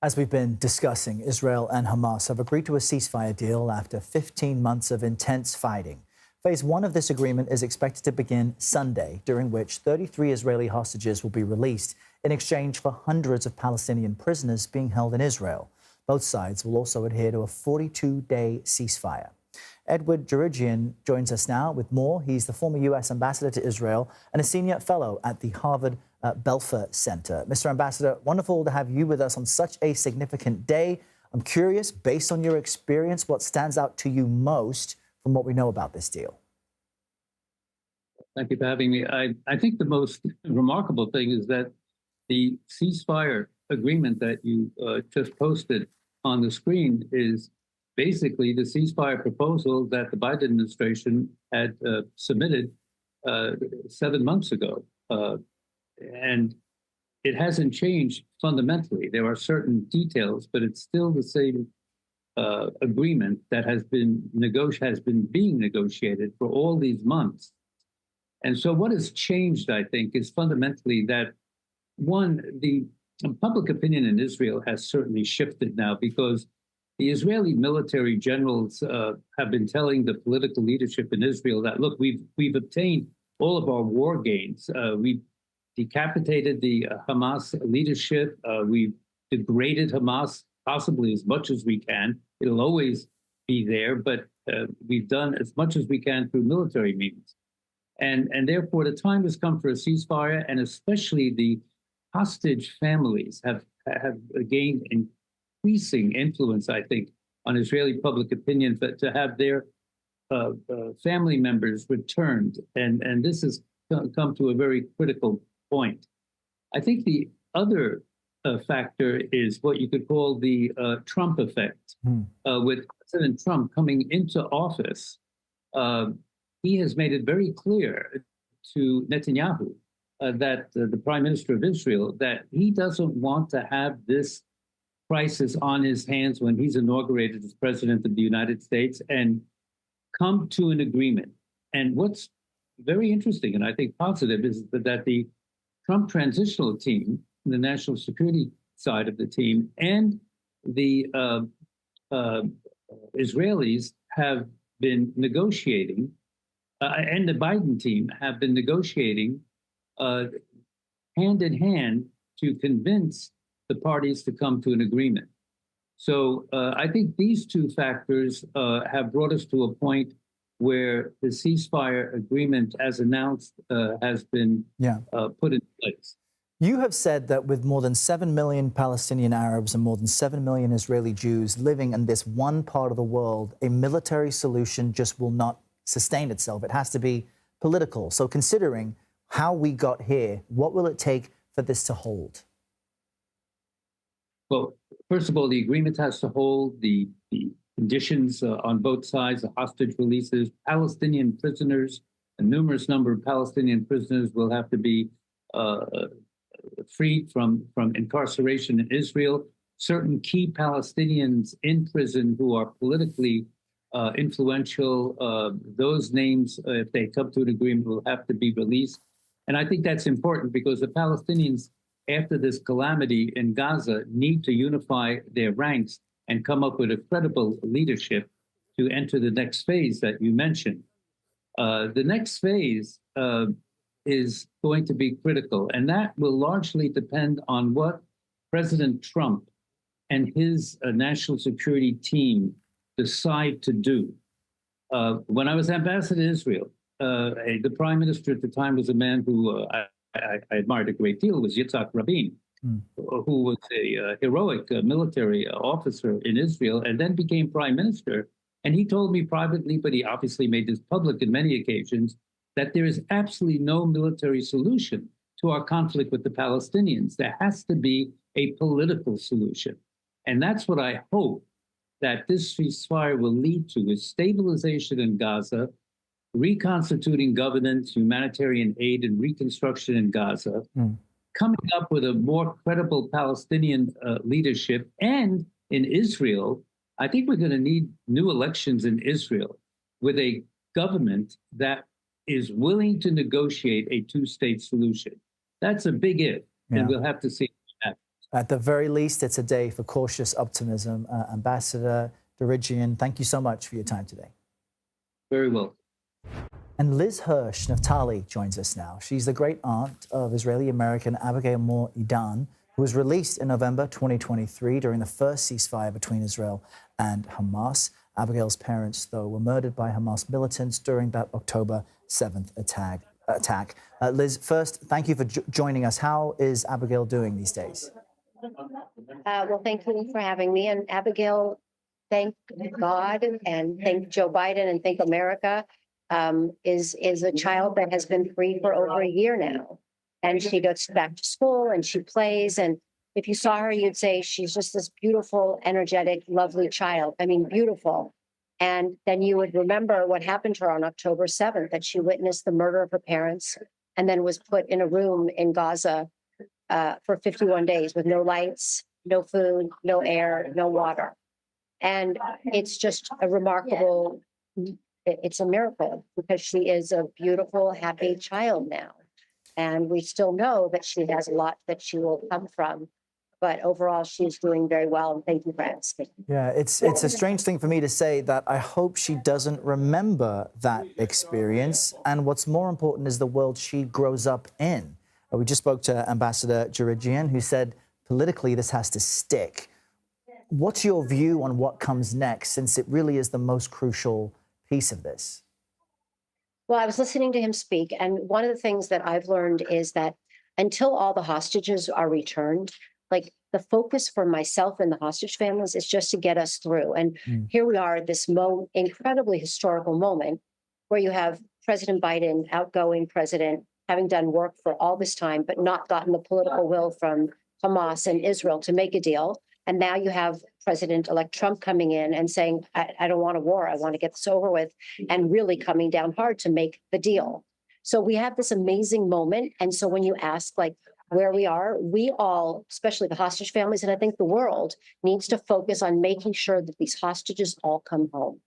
As we've been discussing, Israel and Hamas have agreed to a ceasefire deal after 15 months of intense fighting. Phase one of this agreement is expected to begin Sunday, during which 33 Israeli hostages will be released in exchange for hundreds of Palestinian prisoners being held in Israel. Both sides will also adhere to a 42-day ceasefire. Edward Djerejian joins us now with more. He's the former U.S. ambassador to Israel and a senior fellow at the Harvard Belfer Center. Mr. Ambassador, wonderful to have you with us on such a significant day. I'm curious, based on your experience, what stands out to you most from what we know about this deal? Thank you for having me. I think the most remarkable thing is that the ceasefire agreement that you just posted on the screen is basically the ceasefire proposal that the Biden administration had submitted 7 months ago. And it hasn't changed fundamentally. There are certain details, but it's still the same agreement that has been being negotiated for all these months. And so what has changed, I think, is fundamentally that, one, the public opinion in Israel has certainly shifted now, because the Israeli military generals have been telling the political leadership in Israel that, look, we've obtained all of our war gains. We've decapitated the Hamas leadership. We've degraded Hamas possibly as much as we can. It'll always be there, but we've done as much as we can through military means. And therefore, the time has come for a ceasefire, and especially the hostage families have gained increasing influence, I think, on Israeli public opinion, but to have their family members returned. And this has come to a very critical point. I think the other factor is what you could call the Trump effect. With President Trump coming into office, he has made it very clear to Netanyahu, that the prime minister of Israel, that he doesn't want to have this crisis on his hands when he's inaugurated as president of the United States, and come to an agreement. And what's very interesting, and I think positive, is that the Trump transitional team, the national security side of the team, and the Israelis have been negotiating, and the Biden team have been negotiating hand in hand to convince the parties to come to an agreement. So I think these two factors have brought us to a point where the ceasefire agreement, as announced, has been put in place. You have said that with more than 7 million Palestinian Arabs and more than 7 million Israeli Jews living in this one part of the world, a military solution just will not sustain itself. It has to be political. So considering how we got here, what will it take for this to hold? Well, first of all, the agreement has to hold. The conditions on both sides, the hostage releases, Palestinian prisoners, a numerous number of Palestinian prisoners will have to be freed from incarceration in Israel. Certain key Palestinians in prison who are politically influential, those names, if they come to an agreement, will have to be released. And I think that's important, because the Palestinians, after this calamity in Gaza, need to unify their ranks and come up with a credible leadership to enter the next phase that you mentioned. The next phase is going to be critical, and that will largely depend on what President Trump and his national security team decide to do. When I was ambassador to Israel, the prime minister at the time was a man who I admired a great deal, was Yitzhak Rabin, who was a heroic military officer in Israel and then became prime minister. And he told me privately, but he obviously made this public on many occasions, that there is absolutely no military solution to our conflict with the Palestinians. There has to be a political solution. And that's what I hope that this ceasefire will lead to, is stabilization in Gaza, reconstituting governance, humanitarian aid, and reconstruction in Gaza, coming up with a more credible Palestinian leadership. And in Israel, I think we're going to need new elections in Israel with a government that is willing to negotiate a two-state solution. That's a big if, and we'll have to see what happens. At the very least, it's a day for cautious optimism. Ambassador Djerejian, thank you so much for your time today. Very well. And Liz Hirsh Naftali joins us now. She's the great aunt of Israeli-American Abigail Moore Idan, who was released in November 2023 during the first ceasefire between Israel and Hamas. Abigail's parents, though, were murdered by Hamas militants during that October 7th attack. Liz, first, thank you for joining us. How is Abigail doing these days? Well, thank you for having me. And Abigail, thank God and thank Joe Biden and thank America, is a child that has been free for over a year now. And she goes back to school and she plays. And if you saw her, you'd say she's just this beautiful, energetic, lovely child. I mean, beautiful. And then you would remember what happened to her on October 7th, that she witnessed the murder of her parents and then was put in a room in Gaza for 51 days with no lights, no food, no air, no water. And it's just a remarkable, it's a miracle because she is a beautiful, happy child now. And we still know that she has a lot that she will come from. But overall, she's doing very well. And thank you for asking. Yeah, it's a strange thing for me to say that I hope she doesn't remember that experience. And what's more important is the world she grows up in. We just spoke to Ambassador Djerejian, who said politically this has to stick. What's your view on what comes next, since it really is the most crucial piece of this? Well, I was listening to him speak, and one of the things that I've learned is that until all the hostages are returned, like the focus for myself and the hostage families is just to get us through. And here we are at this incredibly historical moment where you have President Biden, outgoing president, having done work for all this time, but not gotten the political will from Hamas and Israel to make a deal. And now you have President-elect Trump coming in and saying, I don't want a war. I want to get this over with, and really coming down hard to make the deal. So we have this amazing moment. And so when you ask like where we are, we all, especially the hostage families, and I think the world, needs to focus on making sure that these hostages all come home.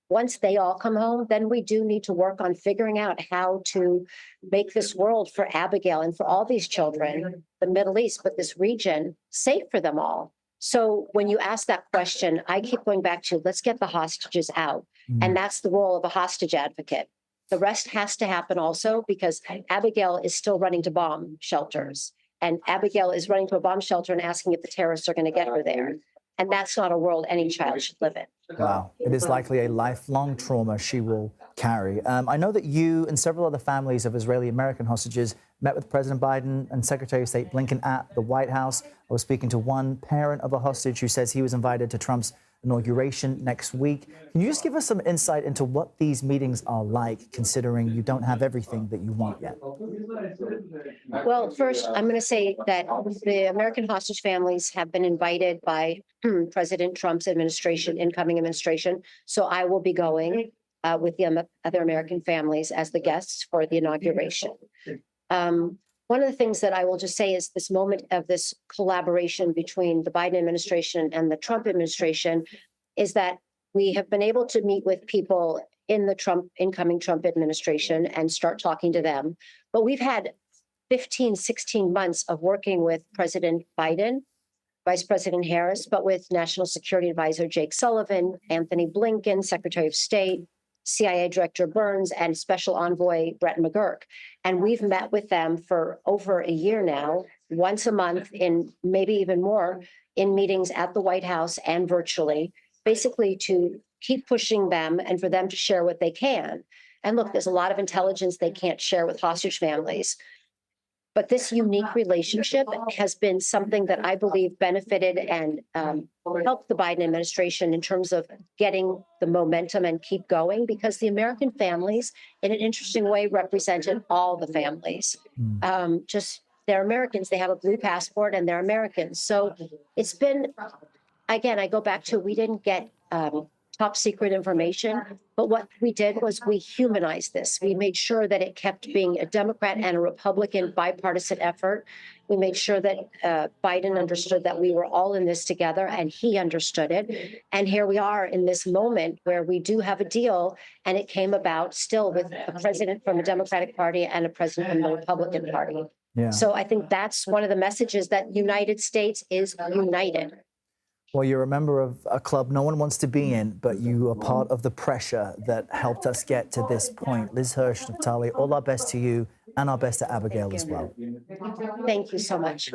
Once they all come home, then we do need to work on figuring out how to make this world for Abigail and for all these children, the Middle East, but this region, safe for them all. So when you ask that question, I keep going back to, let's get the hostages out. And that's the role of a hostage advocate. The rest has to happen also because Abigail is still running to bomb shelters. And Abigail is running to a bomb shelter and asking if the terrorists are going to get her there. And that's not a world any child should live in. Wow. It is likely a lifelong trauma she will carry. I know that you and several other families of Israeli-American hostages met with President Biden and Secretary of State Blinken at the White House. I was speaking to one parent of a hostage who says he was invited to Trump's inauguration next week. Can you just give us some insight into what these meetings are like, considering you don't have everything that you want yet? Well, first, I'm going to say that the American hostage families have been invited by President Trump's administration, incoming administration. So I will be going with the other American families as the guests for the inauguration. One of the things that I will just say is this moment of this collaboration between the Biden administration and the Trump administration is that we have been able to meet with people in the incoming Trump administration and start talking to them. But we've had 15, 16 months of working with President Biden, Vice President Harris, but with National Security Advisor Jake Sullivan, Anthony Blinken, Secretary of State, CIA Director Burns, and Special Envoy Brett McGurk. And we've met with them for over a year now, once a month, in maybe even more, in meetings at the White House and virtually, basically to keep pushing them and for them to share what they can. And look, there's a lot of intelligence they can't share with hostage families. But this unique relationship has been something that I believe benefited and helped the Biden administration in terms of getting the momentum and keep going, because the American families, in an interesting way, represented all the families. Just they're Americans. They have a blue passport and they're Americans. So it's been, again, I go back to, we didn't get top secret information. But what we did was we humanized this. We made sure that it kept being a Democrat and a Republican bipartisan effort. We made sure that Biden understood that we were all in this together, and he understood it. And here we are in this moment where we do have a deal, and it came about still with a president from the Democratic Party and a president from the Republican Party. Yeah. So I think that's one of the messages, that United States is united. Well, you're a member of a club no one wants to be in, but you are part of the pressure that helped us get to this point. Liz Hirsh Naftali, all our best to you and our best to Abigail as well. Thank you so much.